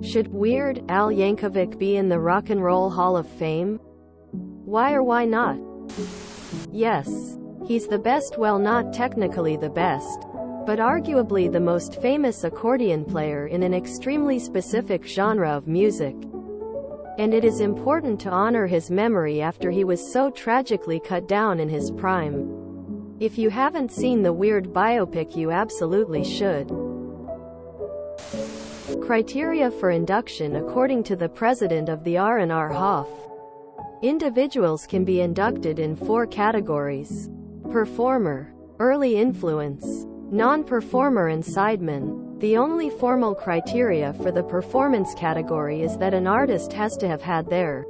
Should Weird Al Yankovic be in the Rock and Roll Hall of Fame? Why or why not? Yes. He's the best, well, not technically the best, but arguably the most famous accordion player in an extremely specific genre of music. And it is important to honor his memory after he was so tragically cut down in his prime. If you haven't seen the Weird biopic, you absolutely should. Criteria for induction according to the president of the R&R Hof. Individuals can be inducted in 4 categories: performer, early influence, non-performer, and sideman. The only formal criteria for the performance category is that an artist has to have had their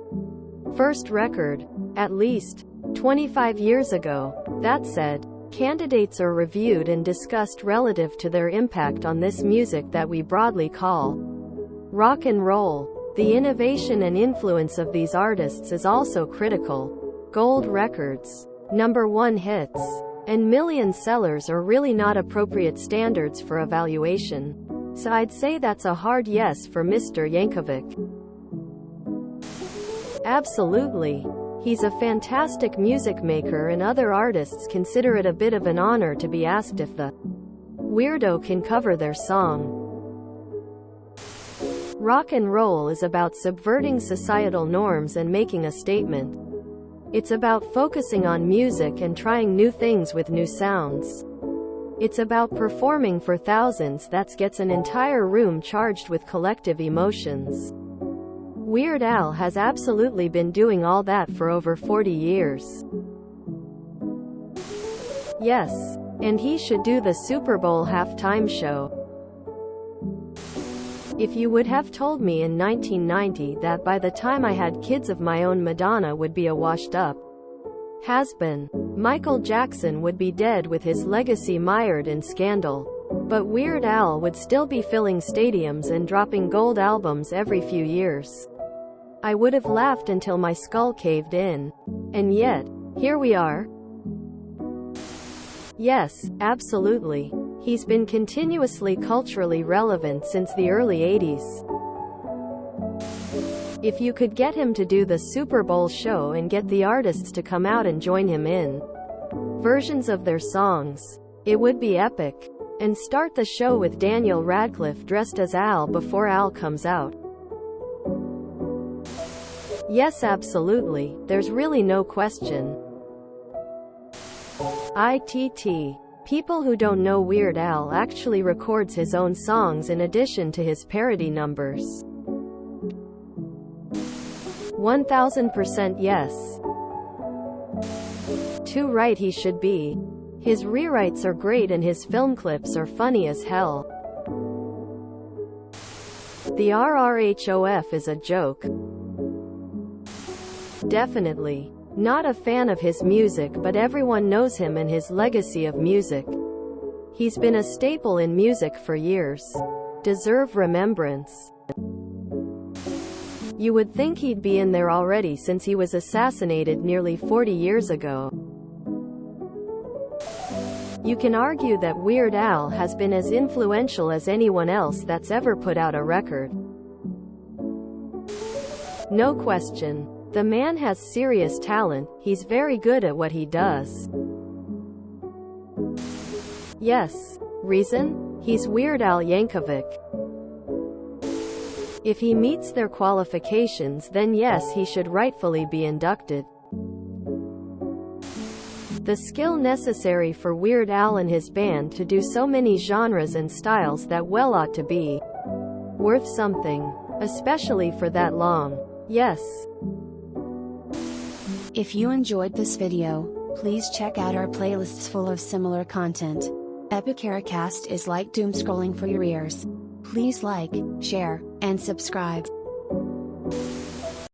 first record at least 25 years ago. That said, candidates are reviewed and discussed relative to their impact on this music that we broadly call rock and roll. The innovation and influence of these artists is also critical. Gold records, #1 hits, and million sellers are really not appropriate standards for evaluation. So I'd say that's a hard yes for Mr. Yankovic. Absolutely. He's a fantastic music maker, and other artists consider it a bit of an honor to be asked if the weirdo can cover their song. Rock and roll is about subverting societal norms and making a statement. It's about focusing on music and trying new things with new sounds. It's about performing for thousands that gets an entire room charged with collective emotions. Weird Al has absolutely been doing all that for over 40 years. Yes, and he should do the Super Bowl halftime show. If you would have told me in 1990 that by the time I had kids of my own, Madonna would be a washed-up has-been, Michael Jackson would be dead with his legacy mired in scandal, but Weird Al would still be filling stadiums and dropping gold albums every few years, I would have laughed until my skull caved in. And yet, here we are. Yes, absolutely. He's been continuously culturally relevant since the early 80s. If you could get him to do the Super Bowl show and get the artists to come out and join him in versions of their songs, it would be epic. And start the show with Daniel Radcliffe dressed as Al before Al comes out. Yes, absolutely. There's really no question. ITT. People who don't know, Weird Al actually records his own songs in addition to his parody numbers. 1000% yes. Too right he should be. His rewrites are great and his film clips are funny as hell. The RRHOF is a joke. Definitely. Not a fan of his music, but everyone knows him and his legacy of music. He's been a staple in music for years. Deserve remembrance. You would think he'd be in there already since he was assassinated nearly 40 years ago. You can argue that Weird Al has been as influential as anyone else that's ever put out a record. No question. The man has serious talent, he's very good at what he does. Yes. Reason? He's Weird Al Yankovic. If he meets their qualifications, then yes, he should rightfully be inducted. The skill necessary for Weird Al and his band to do so many genres and styles that well ought to be worth something. Especially for that long. Yes. If you enjoyed this video, please check out our playlists full of similar content. Epicaricast is like doom scrolling for your ears. Please like, share, and subscribe.